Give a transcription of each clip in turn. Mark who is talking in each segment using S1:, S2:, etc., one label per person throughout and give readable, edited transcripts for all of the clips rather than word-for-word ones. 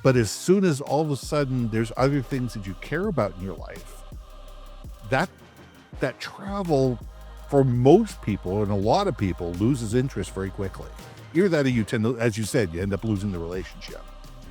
S1: But as soon as all of a sudden there's other things that you care about in your life, that that travel for most people and a lot of people loses interest very quickly. Either that or you tend to, as you said, you end up losing the relationship.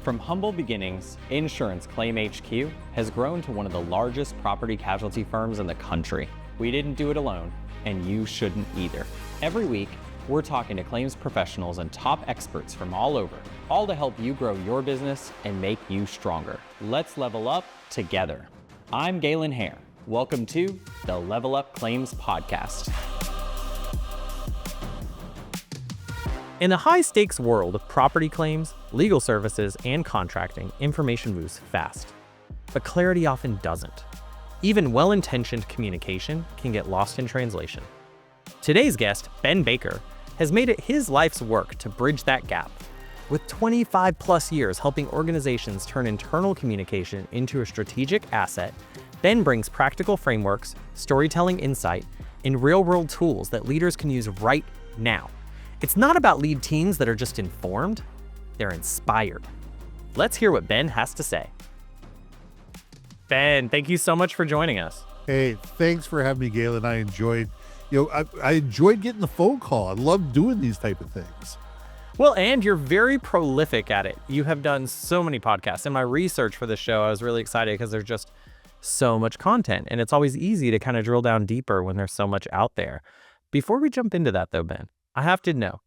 S2: From humble beginnings, Insurance Claim HQ has grown to one of the largest property casualty firms in the country. We didn't do it alone, and you shouldn't either. Every week, we're talking to claims professionals and top experts from all over, all to help you grow your business and make you stronger. Let's level up together. I'm Galen Hair. Welcome to the Level Up Claims Podcast. In the high-stakes world of property claims, legal services, and contracting, information moves fast. But clarity often doesn't. Even well-intentioned communication can get lost in translation. Today's guest, Ben Baker, has made it his life's work to bridge that gap. With 25 plus years helping organizations turn internal communication into a strategic asset, Ben brings practical frameworks, storytelling insight, and real-world tools that leaders can use right now. It's not about lead teams that are just informed, they're inspired. Let's hear what Ben has to say. Ben, thank you so much for joining us.
S1: Hey, thanks for having me, Galen. I enjoyed getting the phone call. I love doing these type of things.
S2: Well, and you're very prolific at it. You have done so many podcasts. In my research for this show, I was really excited because there's just so much content, and it's always easy to kind of drill down deeper when there's so much out there. Before we jump into that though, Ben, I have to know,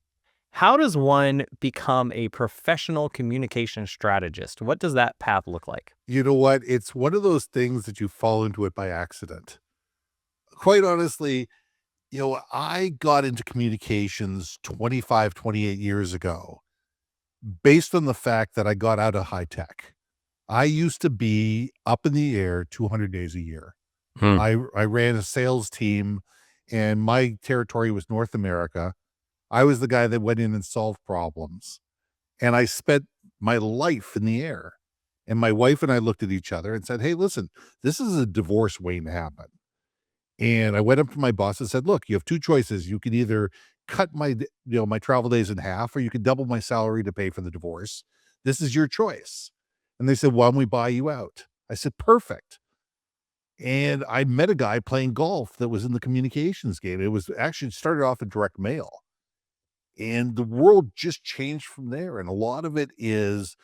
S2: how does one become a professional communication strategist? What does that path look like?
S1: You know what? It's one of those things that you fall into it by accident. Quite honestly, I got into communications 25, 28 years ago based on the fact that I got out of high tech. I used to be up in the air 200 days a year. I ran a sales team and my territory was North America. I was the guy that went in and solved problems. And I spent my life in the air. And my wife and I looked at each other and said, hey, listen, this is a divorce waiting to happen. And I went up to my boss and said, look, you have two choices. You can either cut my travel days in half, or you can double my salary to pay for the divorce. This is your choice. And they said, why don't we buy you out? I said, perfect. And I met a guy playing golf that was in the communications game. It was actually started off in direct mail. And the world just changed from there. And a lot of it is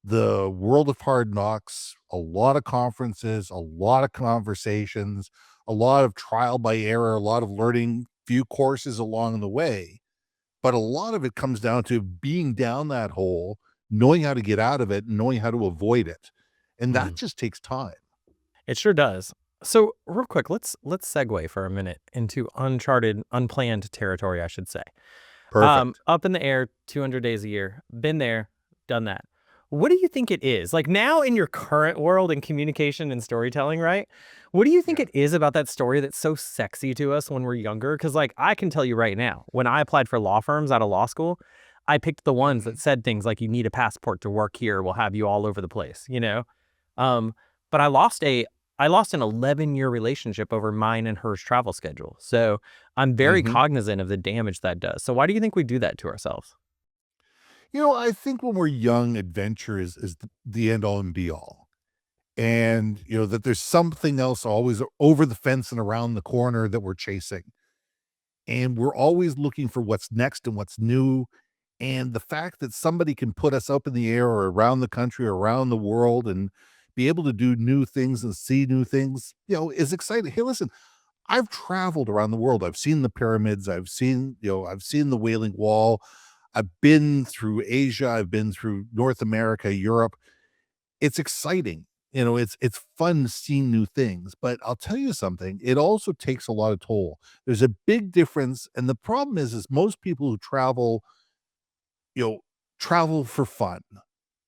S1: the world of hard knocks, a lot of conferences, a lot of conversations, a lot of trial by error, a lot of learning, few courses along the way. But a lot of it comes down to being down that hole, knowing how to get out of it, and knowing how to avoid it. And that just takes time.
S2: It sure does. So real quick, let's segue for a minute into uncharted, unplanned territory, I should say.
S1: Perfect.
S2: Up in the air, 200 days a year, been there, done that. What do you think it is? Like now in your current world in communication and storytelling, right? What do you think it is about that story that's so sexy to us when we're younger? Because like I can tell you right now, when I applied for law firms out of law school, I picked the ones that said things like you need a passport to work here. We'll have you all over the place, But I lost an 11-year relationship over mine and hers travel schedule. So I'm very cognizant of the damage that does. So why do you think we do that to ourselves?
S1: I think when we're young, adventure is the end all and be all. And, that there's something else always over the fence and around the corner that we're chasing. And we're always looking for what's next and what's new. And the fact that somebody can put us up in the air or around the country or around the world and be able to do new things and see new things, is exciting. Hey, listen, I've traveled around the world. I've seen the pyramids. I've seen the Wailing Wall. I've been through Asia. I've been through North America, Europe. It's exciting. It's fun seeing new things, but I'll tell you something, it also takes a lot of toll. There's a big difference. And the problem is most people who travel for fun.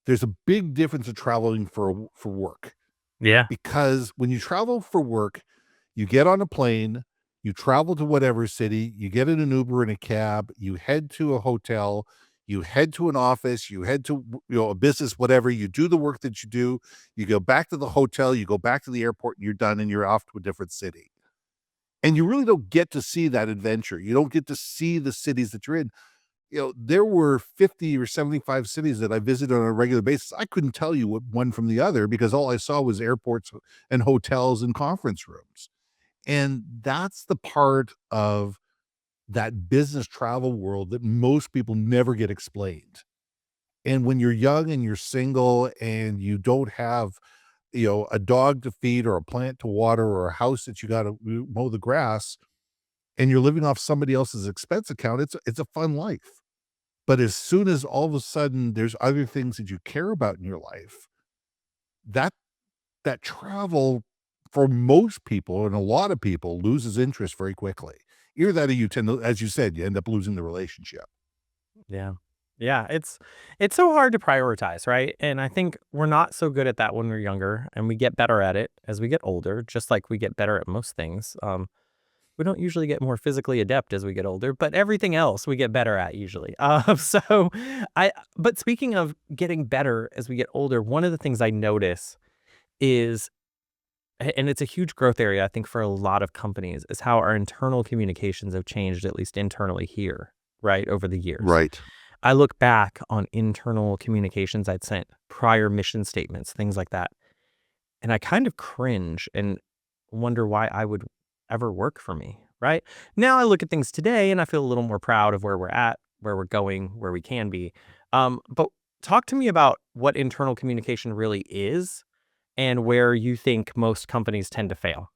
S1: There's a big difference of traveling for work.
S2: Yeah.
S1: Because when you travel for work, you get on a plane, you travel to whatever city, you get in an Uber and a cab, you head to a hotel, you head to an office, you head to a business, whatever, you do the work that you do, you go back to the hotel, you go back to the airport, and you're done, and you're off to a different city. And you really don't get to see that adventure. You don't get to see the cities that you're in. There were 50 or 75 cities that I visited on a regular basis. I couldn't tell you what one from the other because all I saw was airports and hotels and conference rooms. And that's the part of that business travel world that most people never get explained. And when you're young and you're single and you don't have, a dog to feed or a plant to water or a house that you got to mow the grass and you're living off somebody else's expense account, it's a fun life. But as soon as all of a sudden there's other things that you care about in your life, that that travel for most people and a lot of people loses interest very quickly. Either that or you tend to, as you said, you end up losing the relationship.
S2: Yeah. Yeah, it's so hard to prioritize, right? And I think we're not so good at that when we're younger, and we get better at it as we get older, just like we get better at most things. We don't usually get more physically adept as we get older, but everything else we get better at usually. So but speaking of getting better as we get older, one of the things I notice is, and it's a huge growth area, I think, for a lot of companies, is how our internal communications have changed, at least internally here, right, over the years.
S1: Right.
S2: I look back on internal communications I'd sent, prior mission statements, things like that, and I kind of cringe and wonder why I would ever work for me, right? Now I look at things today and I feel a little more proud of where we're at, where we're going, where we can be. But talk to me about what internal communication really is and where you think most companies tend to fail.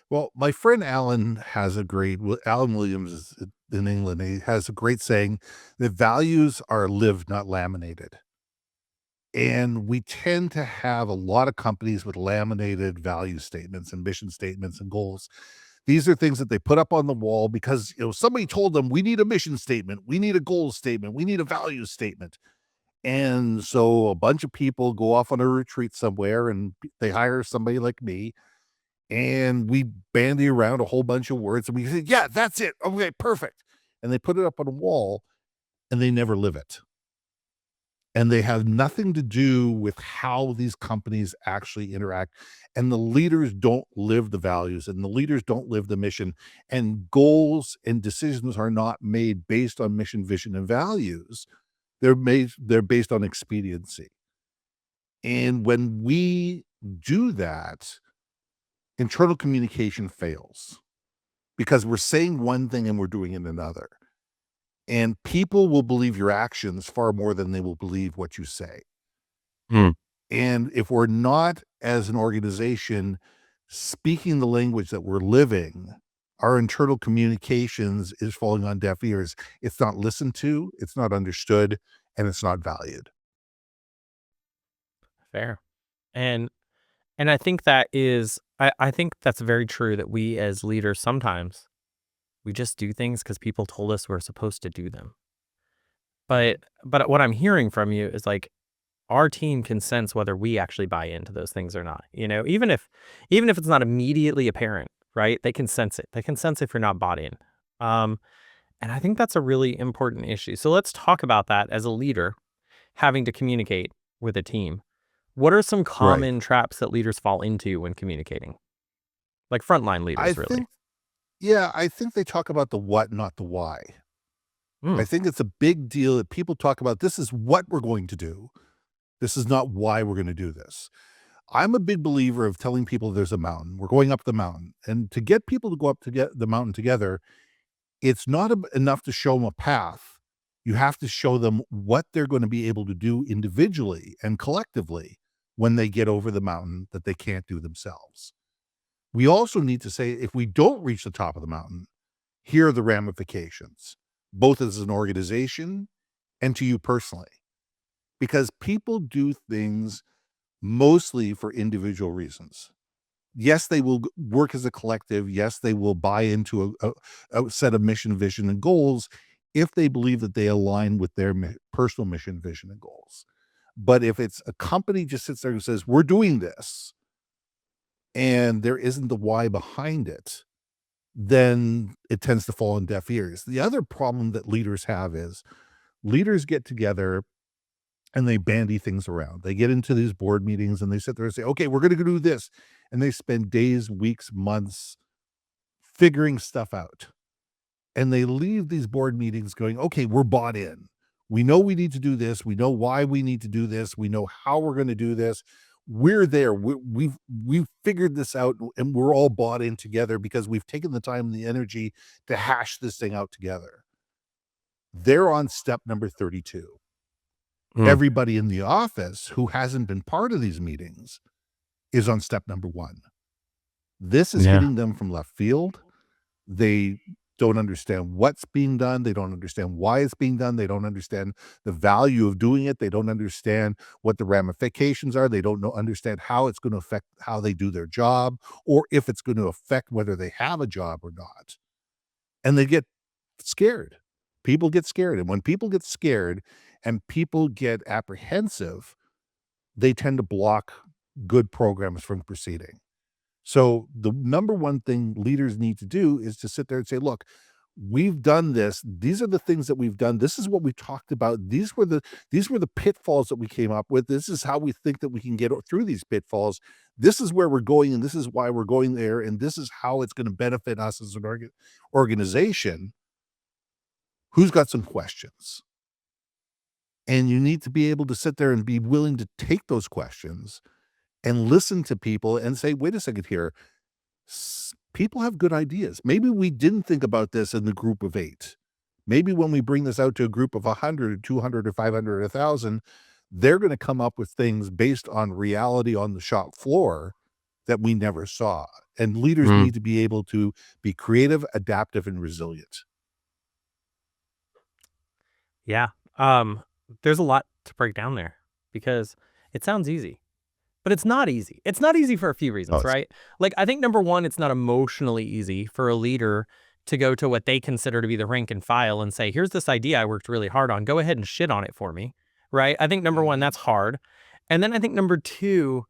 S1: Well, my friend Alan has a great, Alan Williams is in England. He has a great saying that values are lived, not laminated. And we tend to have a lot of companies with laminated value statements and mission statements and goals. These are things that they put up on the wall because somebody told them we need a mission statement, we need a goal statement, we need a value statement. And so a bunch of people go off on a retreat somewhere and they hire somebody like me and we bandy around a whole bunch of words and we say, yeah, that's it. Okay, perfect. And they put it up on a wall and they never live it. And they have nothing to do with how these companies actually interact. And the leaders don't live the values and the leaders don't live the mission. And goals and decisions are not made based on mission, vision, and values. They're based on expediency. And when we do that, internal communication fails because we're saying one thing and we're doing it another. And people will believe your actions far more than they will believe what you say.
S2: Mm.
S1: And if we're not, as an organization, speaking the language that we're living, our internal communications is falling on deaf ears. It's not listened to, it's not understood, and it's not valued.
S2: Fair. And and I think that is I think that's very true that we as leaders sometimes we just do things because people told us we're supposed to do them. But what I'm hearing from you is like our team can sense whether we actually buy into those things or not. Even if it's not immediately apparent, right? They can sense it. They can sense if you're not bought in. Um, and I think that's a really important issue. So let's talk about that as a leader having to communicate with a team. What are some
S1: Right.
S2: common traps that leaders fall into when communicating? Like frontline
S1: I
S2: leaders, really.
S1: think yeah, I think they talk about the what, not the why. I
S2: Mm,
S1: think it's a big deal that people talk about, "This is what we're going to do. This is not why we're gonna do this." I'm a big believer of telling people there's a mountain. We're going up the mountain, and to get people to go up to get the mountain together, it's not enough to show them a path. You have to show them what they're gonna be able to do individually and collectively when they get over the mountain that they can't do themselves. We also need to say, if we don't reach the top of the mountain, here are the ramifications, both as an organization and to you personally, because people do things mostly for individual reasons. Yes, they will work as a collective. Yes, they will buy into a set of mission, vision, and goals if they believe that they align with their personal mission, vision, and goals. But if it's a company just sits there and says, we're doing this, and there isn't the why behind it, then it tends to fall on deaf ears. The other problem that leaders have is leaders get together and they bandy things around. They get into these board meetings and they sit there and say, okay, we're going to do this. And they spend days, weeks, months figuring stuff out. and they leave these board meetings going, okay, we're bought in. We know we need to do this. We know why we need to do this. We know how we're going to do this. We're there. We've figured this out, and we're all bought in together because we've taken the time and the energy to hash this thing out together. They're on step number 32.
S2: Mm.
S1: Everybody in the office who hasn't been part of these meetings is on step number 1. This is
S2: Yeah.
S1: hitting them from left field. They don't understand what's being done. They don't understand why it's being done. They don't understand the value of doing it. They don't understand what the ramifications are. They don't understand how it's going to affect how they do their job, or if it's going to affect whether they have a job or not. And they get scared. People get scared. And when people get scared and people get apprehensive, they tend to block good programs from proceeding. So the number one thing leaders need to do is to sit there and say, look, we've done this. These are the things that we've done. This is what we talked about. These were the pitfalls that we came up with. This is how we think that we can get through these pitfalls. This is where we're going, and this is why we're going there, and this is how it's going to benefit us as an organization. Who's got some questions? And you need to be able to sit there and be willing to take those questions and listen to people and say, wait a second here. People have good ideas. Maybe we didn't think about this in the group of 8. Maybe when we bring this out to a group of 100 or 200 or 500 or 1,000, they're going to come up with things based on reality on the shop floor that we never saw. And leaders
S2: Mm.
S1: need to be able to be creative, adaptive, and resilient.
S2: Yeah. There's a lot to break down there because it sounds easy, but it's not easy. It's not easy for a few
S1: Oh,
S2: reasons, right? Like, I think number one, it's not emotionally easy for a leader to go to what they consider to be the rank and file and say, here's this idea I worked really hard on. Go ahead and shit on it for me. Right. I think number one, that's hard. And then I think number two,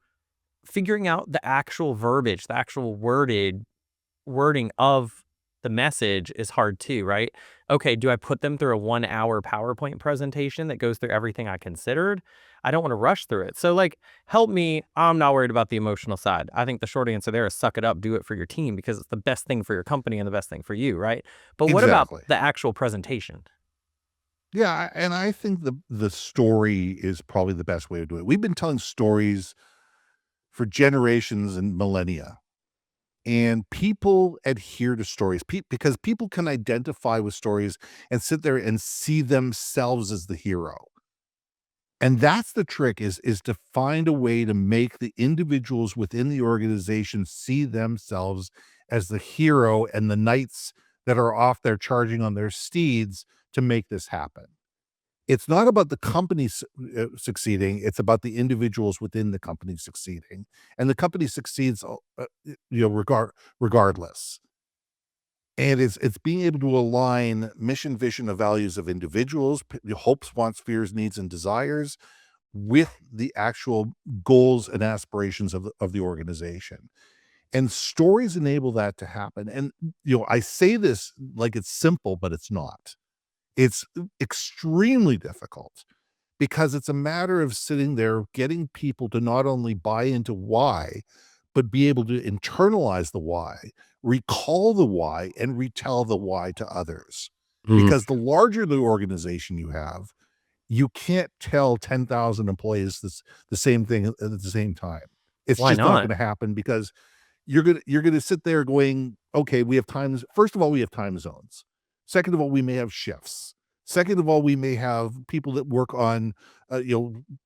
S2: figuring out the actual verbiage, the actual wording of the message is hard too, right? Okay, do I put them through a 1-hour PowerPoint presentation that goes through everything I considered? I don't want to rush through it. So, like, help me. I'm not worried about the emotional side. I think the short answer there is suck it up, do it for your team because it's the best thing for your company and the best thing for you, right? But what about
S1: exactly.
S2: the actual presentation?
S1: Yeah, and I think the story is probably the best way to do it. We've been telling stories for generations and millennia. And people adhere to stories because people can identify with stories and sit there and see themselves as the hero. And that's the trick is to find a way to make the individuals within the organization see themselves as the hero and the knights that are off there charging on their steeds to make this happen. It's not about the company succeeding, it's about the individuals within the company succeeding, and the company succeeds, regardless. And it's being able to align mission, vision, and values of individuals, hopes, wants, fears, needs, and desires with the actual goals and aspirations of the organization. And stories enable that to happen. And, I say this like it's simple, but it's not. It's extremely difficult because it's a matter of sitting there getting people to not only buy into why, but be able to internalize the why, recall the why, and retell the why to others.
S2: Mm.
S1: Because the larger the organization you have, you can't tell 10,000 employees the same thing at the same time. It's
S2: Why
S1: just not
S2: not?
S1: going to happen because you're gonna sit there going, okay, we have times. First of all, we have time zones. Second of all, we may have shifts. Second of all, we may have people that work on,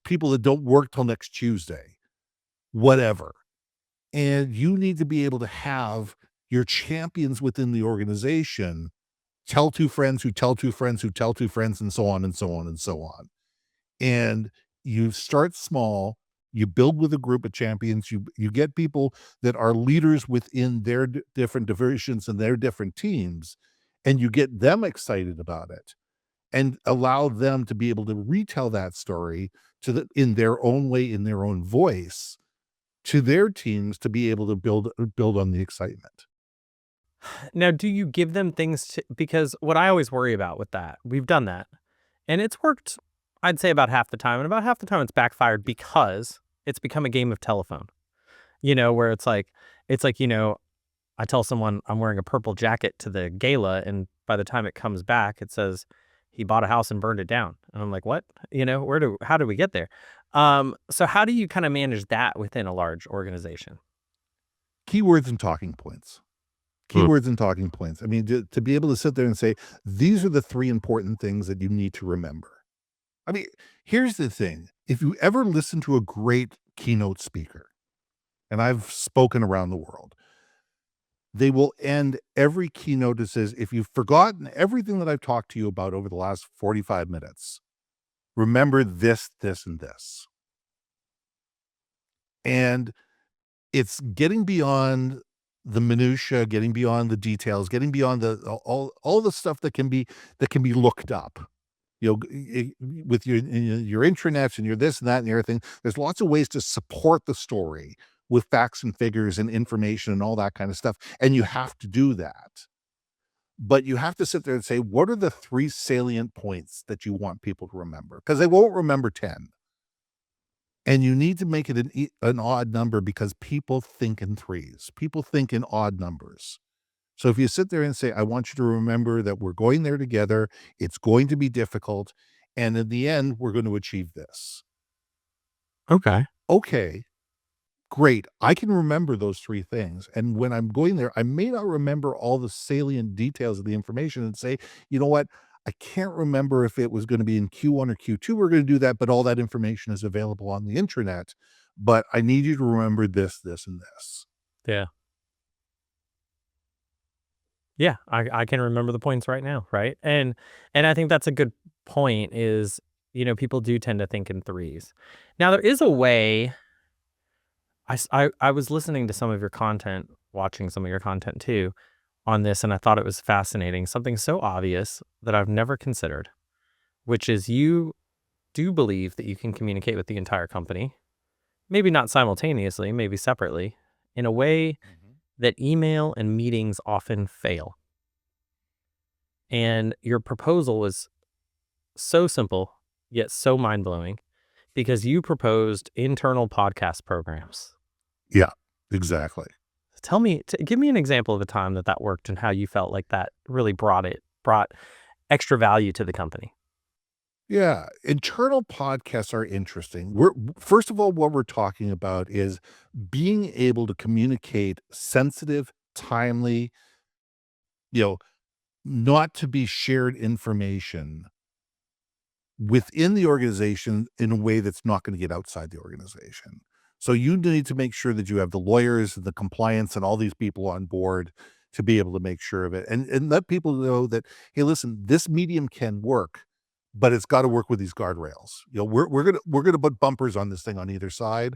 S1: people that don't work till next Tuesday, whatever. And you need to be able to have your champions within the organization tell two friends who tell two friends who tell two friends, and so on and so on and so on. And you start small, you build with a group of champions, you get people that are leaders within their different divisions and their different teams, and you get them excited about it and allow them to be able to retell that story in their own way, in their own voice, to their teams to be able to build on the excitement.
S2: Now, do you give them things to, because what I always worry about with that, we've done that and it's worked, I'd say about half the time. And about half the time it's backfired because it's become a game of telephone, where it's like, I tell someone I'm wearing a purple jacket to the gala and by the time it comes back, it says he bought a house and burned it down. And I'm like, what? How do we get there? So how do you kind of manage that within a large organization?
S1: Keywords and talking points.
S2: Mm.
S1: Keywords and talking points. I mean, to be able to sit there and say, these are the 3 important things that you need to remember. I mean, here's the thing. If you ever listen to a great keynote speaker, and I've spoken around the world, they will end every keynote that says, if you've forgotten everything that I've talked to you about over the last 45 minutes, remember this, this, and this. And it's getting beyond the minutia, getting beyond the details, getting beyond the all the stuff that can be looked up. With your intranets and your this and that and the other thing, there's lots of ways to support the story with facts and figures and information and all that kind of stuff, and you have to do that. But you have to sit there and say, what are the 3 salient points that you want people to remember? Because they won't remember 10. And you need to make it an odd number because people think in threes. People think in odd numbers. So if you sit there and say, I want you to remember that we're going there together, it's going to be difficult, and in the end, we're going to achieve this.
S2: Okay.
S1: Okay, great. I can remember those 3 things. And when I'm going there, I may not remember all the salient details of the information and say, you know what? I can't remember if it was going to be in Q1 or Q2. We're going to do that, but all that information is available on the intranet. But I need you to remember this, this, and this.
S2: Yeah. Yeah, I can remember the points right now, right? And I think that's a good point is, people do tend to think in threes. Now there is a way I was listening to some of your content, watching some of your content too on this, and I thought it was fascinating. Something so obvious that I've never considered, which is you do believe that you can communicate with the entire company, maybe not simultaneously, maybe separately, in a way that email and meetings often fail. And your proposal was so simple, yet so mind blowing because you proposed internal podcast programs.
S1: Yeah, exactly.
S2: Give me an example of a time that worked and how you felt like that really brought extra value to the company.
S1: Yeah, internal podcasts are interesting. We're First of all, what we're talking about is being able to communicate sensitive, timely, you know, not to be shared information within the organization in a way that's not going to get outside the organization. So you need to make sure that you have the lawyers and the compliance and all these people on board to be able to make sure of it and let people know that, hey, listen, this medium can work, but it's got to work with these guardrails. We're gonna put bumpers on this thing on either side.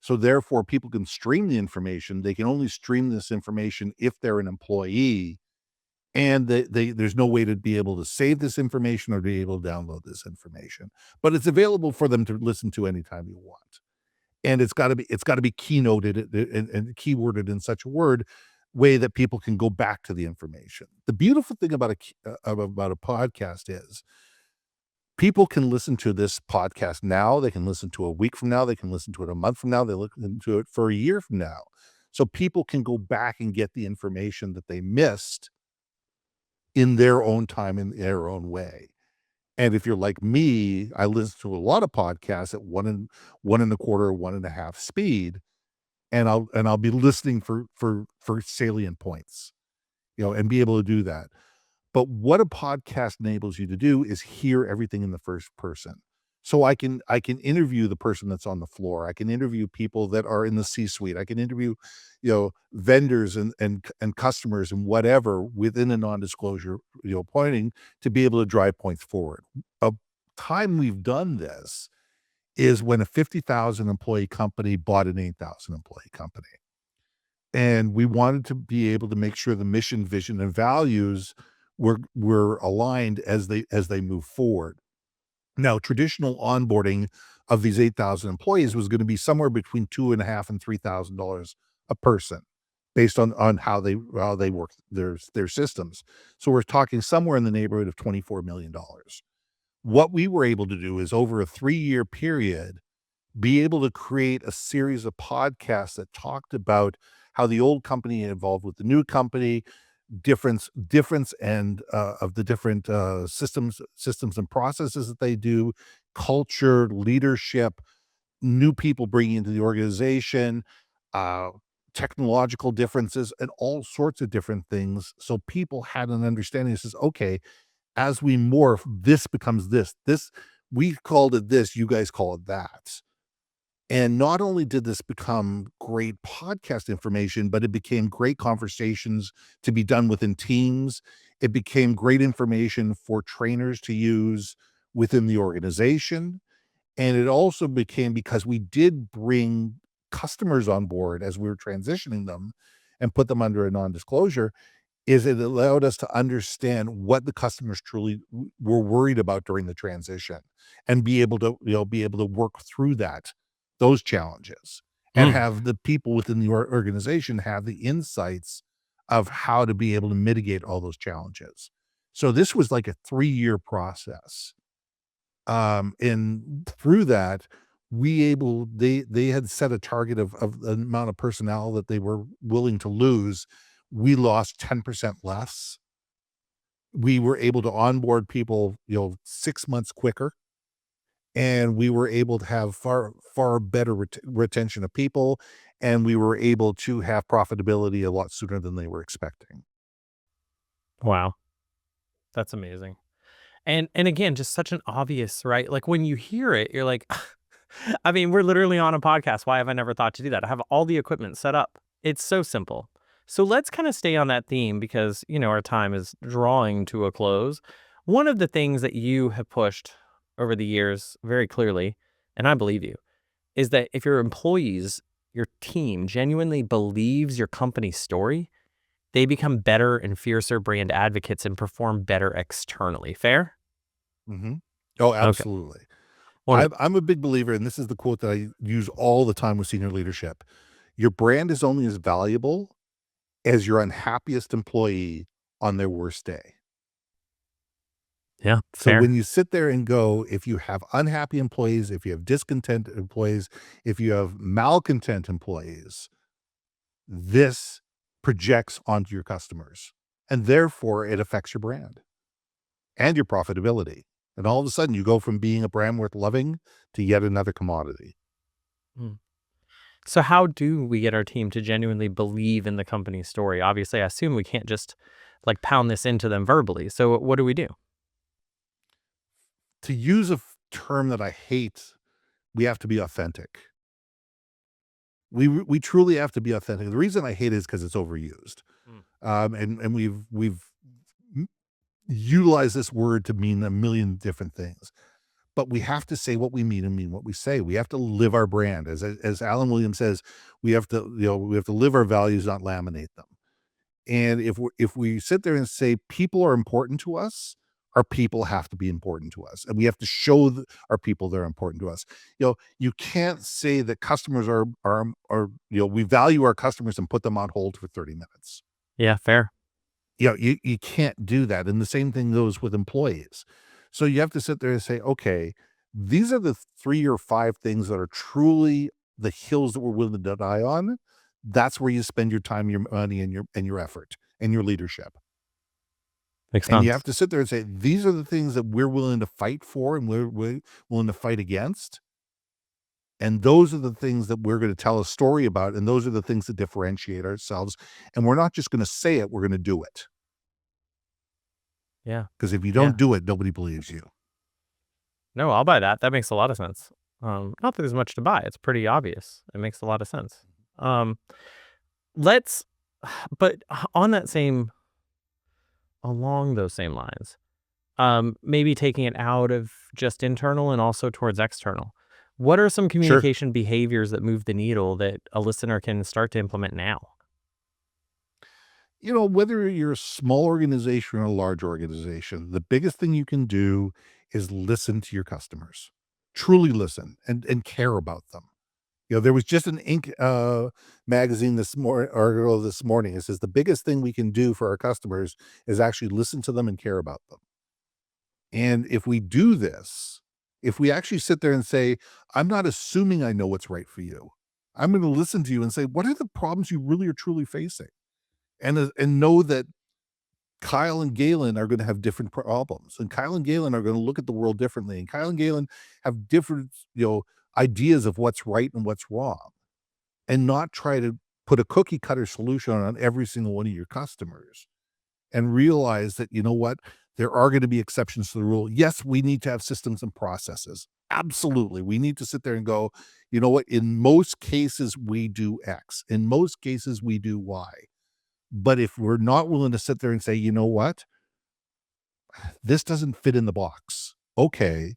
S1: So therefore people can stream the information. They can only stream this information if they're an employee, and there's no way to be able to save this information or be able to download this information, but it's available for them to listen to anytime you want. And it's got to be keynoted and keyworded in such a way that people can go back to the information. The beautiful thing about a podcast is people can listen to this podcast now. They can listen to it a week from now. They can listen to it a month from now. They listen to it for a year from now. So people can go back and get the information that they missed in their own time, in their own way. And if you're like me, I listen to a lot of podcasts at one and a quarter, one and a half speed, and I'll be listening for salient points, and be able to do that. But what a podcast enables you to do is hear everything in the first person. So I can interview the person that's on the floor. I can interview people that are in the C-suite. I can interview, vendors and customers and whatever within a non-disclosure, pointing to be able to drive points forward. A time we've done this is when a 50,000 employee company bought an 8,000 employee company. And we wanted to be able to make sure the mission, vision, and values were aligned as they move forward. Now, traditional onboarding of these 8,000 employees was gonna be somewhere between 2.5 and $3,000 a person based on how they work their systems. So we're talking somewhere in the neighborhood of $24 million. What we were able to do is over a 3-year period, be able to create a series of podcasts that talked about how the old company evolved with the new company, difference and of the different systems and processes that they do, culture, leadership, new people bringing into the organization, uh, technological differences, and all sorts of different things. So people had an understanding. It says, okay, as we morph, this becomes this. This we called it this. You guys call it that. And not only did this become great podcast information, but it became great conversations to be done within teams. It became great information for trainers to use within the organization. And it also became, because we did bring customers on board as we were transitioning them and put them under a non-disclosure, is it allowed us to understand what the customers truly were worried about during the transition and be able to, be able to work through those challenges, and
S2: Mm.
S1: have the people within the organization have the insights of how to be able to mitigate all those challenges. So this was like a 3-year process. And through that, they had set a target of the amount of personnel that they were willing to lose. We lost 10% less. We were able to onboard people, 6 months quicker, and we were able to have far better retention of people, and we were able to have profitability a lot sooner than they were expecting.
S2: Wow, that's amazing. And again, just such an obvious, right? Like when you hear it, you're like, I mean, we're literally on a podcast. Why have I never thought to do that? I have all the equipment set up. It's so simple. So let's kind of stay on that theme because, our time is drawing to a close. One of the things that you have pushed over the years very clearly, and I believe you, is that if your employees, your team genuinely believes your company's story, they become better and fiercer brand advocates and perform better externally. Fair?
S1: Mhm. Oh,
S2: Okay.
S1: absolutely.
S2: Wonderful.
S1: I'm a big believer, and this is the quote that I use all the time with senior leadership. Your brand is only as valuable as your unhappiest employee on their worst day.
S2: Yeah,
S1: So
S2: fair.
S1: when you sit there and go, if you have unhappy employees, if you have discontent employees, if you have malcontent employees, this projects onto your customers, and therefore it affects your brand and your profitability. And all of a sudden, you go from being a brand worth loving to yet another commodity.
S2: Mm. So how do we get our team to genuinely believe in the company's story? Obviously, I assume we can't just like pound this into them verbally. So what do we do?
S1: To use a term that I hate, we have to be authentic. We truly have to be authentic. The reason I hate it is because it's overused.
S2: Mm.
S1: And we've m utilized this word to mean a million different things. But we have to say what we mean and mean what we say. We have to live our brand. As Alan Williams says, we have to live our values, not laminate them. And if we sit there and say people are important to us, our people have to be important to us, and we have to show our people they're important to us. You can't say that customers are we value our customers and put them on hold for 30 minutes.
S2: Yeah, fair.
S1: You can't do that, and the same thing goes with employees. So you have to sit there and say, okay, these are the 3 or 5 things that are truly the hills that we're willing to die on. That's where you spend your time, your money, and your effort and your leadership.
S2: Makes
S1: And you have
S2: sense.
S1: to sit there and say, these are the things that we're willing to fight for and we're willing to fight against. And those are the things that we're going to tell a story about. And those are the things that differentiate ourselves. And we're not just going to say it, we're going to do it.
S2: Yeah.
S1: Because if you don't
S2: Yeah.
S1: do it, nobody believes you.
S2: No, I'll buy that. That makes a lot of sense. Not that there's much to buy. It's pretty obvious. It makes a lot of sense. Um, let's, but on that same, along those same lines, maybe taking it out of just internal and also towards external. What are some
S1: Sure.
S2: communication behaviors that move the needle that a listener can start to implement now?
S1: Whether you're a small organization or a large organization, the biggest thing you can do is listen to your customers. Truly listen and care about them. There was just an Inc. Magazine article this morning. It says the biggest thing we can do for our customers is actually listen to them and care about them. And if we do this, if we actually sit there and say, I'm not assuming I know what's right for you. I'm going to listen to you and say, what are the problems you really are truly facing? And know that Kyle and Galen are going to have different problems, and Kyle and Galen are going to look at the world differently, and Kyle and Galen have different, ideas of what's right and what's wrong, and not try to put a cookie cutter solution on every single one of your customers, and realize that, you know what? There are going to be exceptions to the rule. Yes, we need to have systems and processes. Absolutely. We need to sit there and go, you know what? In most cases, we do X. In most cases, we do Y. But if we're not willing to sit there and say, you know what? This doesn't fit in the box. Okay.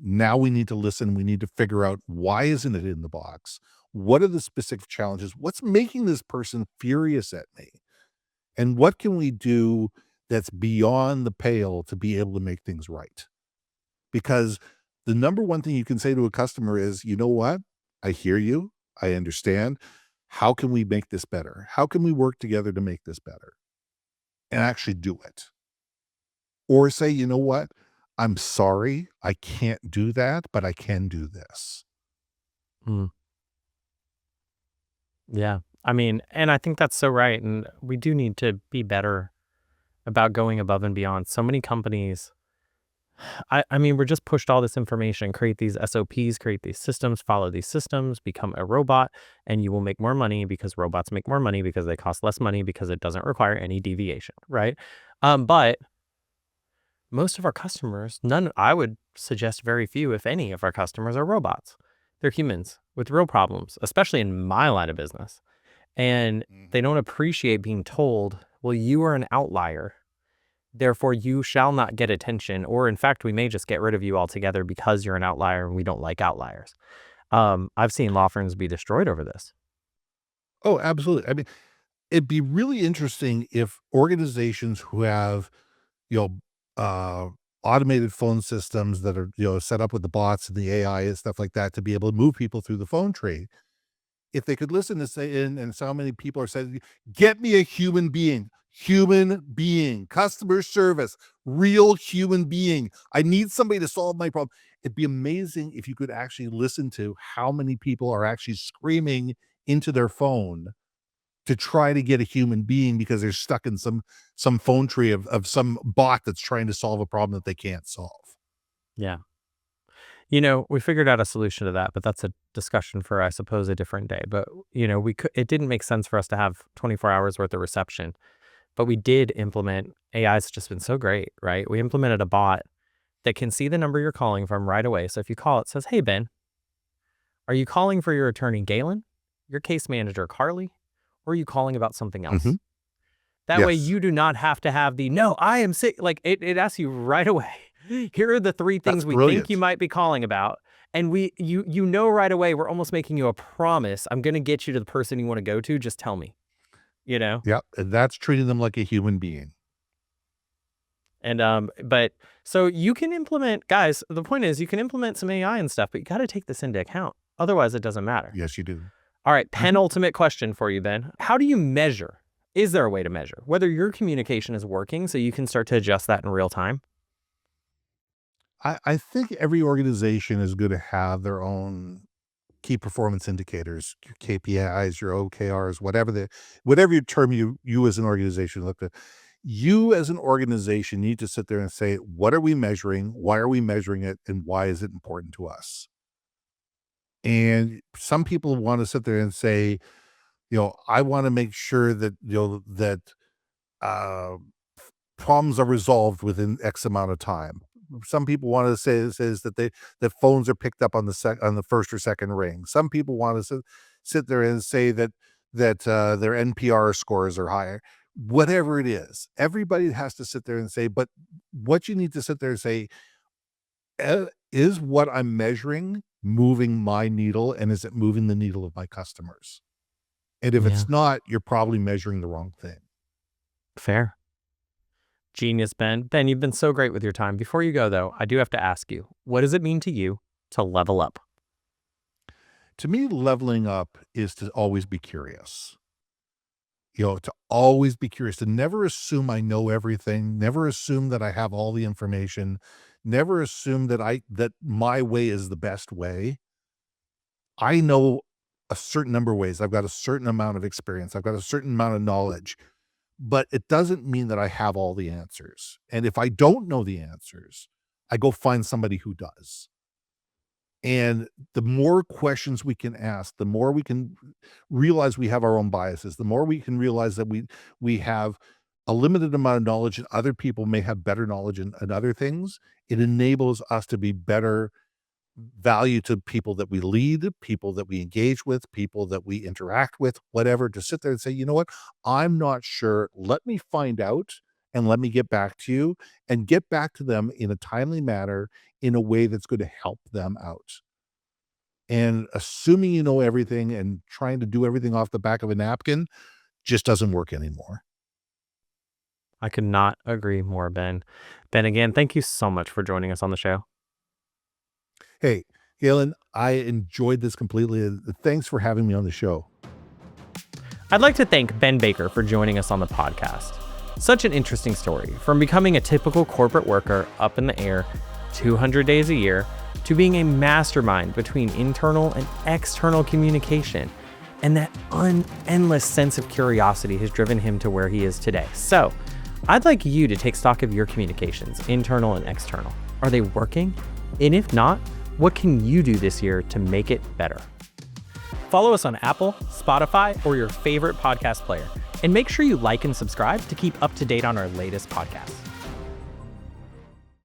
S1: Now we need to listen. We need to figure out, why isn't it in the box? What are the specific challenges? What's making this person furious at me? And what can we do that's beyond the pale to be able to make things right? Because the number one thing you can say to a customer is, you know what? I hear you. I understand. How can we make this better? How can we work together to make this better? And actually do it. Or say, you know what? I'm sorry. I can't do that, but I can do this.
S2: Mm. Yeah. I mean, and I think that's so right. And we do need to be better about going above and beyond. So many companies, I mean, we're just pushed all this information, create these SOPs, create these systems, follow these systems, become a robot, and you will make more money because robots make more money because they cost less money because it doesn't require any deviation, right? But most of our customers, I would suggest very few, if any, of our customers are robots. They're humans with real problems, especially in my line of business. And they don't appreciate being told, well, you are an outlier. Therefore, you shall not get attention. Or in fact, we may just get rid of you altogether because you're an outlier and we don't like outliers. I've seen law firms be destroyed over this.
S1: Oh, absolutely. I mean, it'd be really interesting if organizations who have, you know, uh, automated phone systems that are, set up with the bots and the AI and stuff like that to be able to move people through the phone tree. If they could listen to say, and so many people are saying, get me a human being, customer service, real human being. I need somebody to solve my problem. It'd be amazing if you could actually listen to how many people are actually screaming into their phone to try to get a human being because they're stuck in some phone tree of some bot that's trying to solve a problem that they can't solve.
S2: Yeah. We figured out a solution to that, but that's a discussion for, I suppose, a different day. But, it didn't make sense for us to have 24 hours worth of reception, but we did implement AI. It's just been so great, right? We implemented a bot that can see the number you're calling from right away. So if you call, it says, hey, Ben, are you calling for your attorney, Galen, your case manager, Carly, or are you calling about something else?
S1: Mhm.
S2: That way
S1: Yes,
S2: you do not have to have no, I am sick. Like it asks you right away. Here are the three
S1: that's
S2: things we think you
S1: brilliant.
S2: might be calling about. And you know right away, we're almost making you a promise. I'm gonna get you to the person you want to go to. Just tell me, you know?
S1: Yep, and that's treating them like a human being.
S2: And but so you can implement, guys, the point is you can implement some AI and stuff, but you gotta take this into account. Otherwise it doesn't matter.
S1: Yes, you do.
S2: All right,
S1: Mhm.
S2: penultimate question for you then. How do you measure? Is there a way to measure whether your communication is working so you can start to adjust that in real time?
S1: I think every organization is gonna have their own key performance indicators, your KPIs, your OKRs, whatever your term you as an organization look at. You as an organization need to sit there and say, what are we measuring? Why are we measuring it? And why is it important to us? And some people want to sit there and say, I want to make sure that, uh, problems are resolved within X amount of time. Some people want to say says that that phones are picked up on on the first or second ring. Some people want to sit there and say that their NPR scores are higher. Whatever it is, everybody has to sit there and say. But what you need to sit there and say, is what I'm measuring moving my needle, and is it moving the needle of my customers? And if
S2: Yeah.
S1: it's not, you're probably measuring the wrong thing.
S2: Fair. Genius, Ben. Ben, you've been so great with your time. Before you go, though, I do have to ask you, what does it mean to you to level up?
S1: To me, leveling up is to always be curious. To always be curious, to never assume I know everything, never assume that I have all the information, never assume that my way is the best way. I know a certain number of ways. I've got a certain amount of experience. I've got a certain amount of knowledge. but it doesn't mean that I have all the answers. And if I don't know the answers, I go find somebody who does. And the more questions we can ask, the more we can realize we have our own biases, the more we can realize that we have a limited amount of knowledge and other people may have better knowledge in other things. It enables us to be better value to people that we lead, people that we engage with, people that we interact with, whatever, to sit there and say, you know what, I'm not sure. Let me find out and let me get back to you and get back to them in a timely manner in a way that's going to help them out. And assuming you know everything and trying to do everything off the back of a napkin just doesn't work anymore.
S2: I could not agree more, Ben. Ben, again, thank you so much for joining us on the show.
S1: Hey, Galen, I enjoyed this completely. Thanks for having me on the show.
S2: I'd like to thank Ben Baker for joining us on the podcast. Such an interesting story, from becoming a typical corporate worker up in the air 200 days a year to being a mastermind between internal and external communication. And that endless sense of curiosity has driven him to where he is today. So I'd like you to take stock of your communications, internal and external. Are they working? And if not, what can you do this year to make it better? Follow us on Apple, Spotify, or your favorite podcast player. And make sure you like and subscribe to keep up to date on our latest podcasts.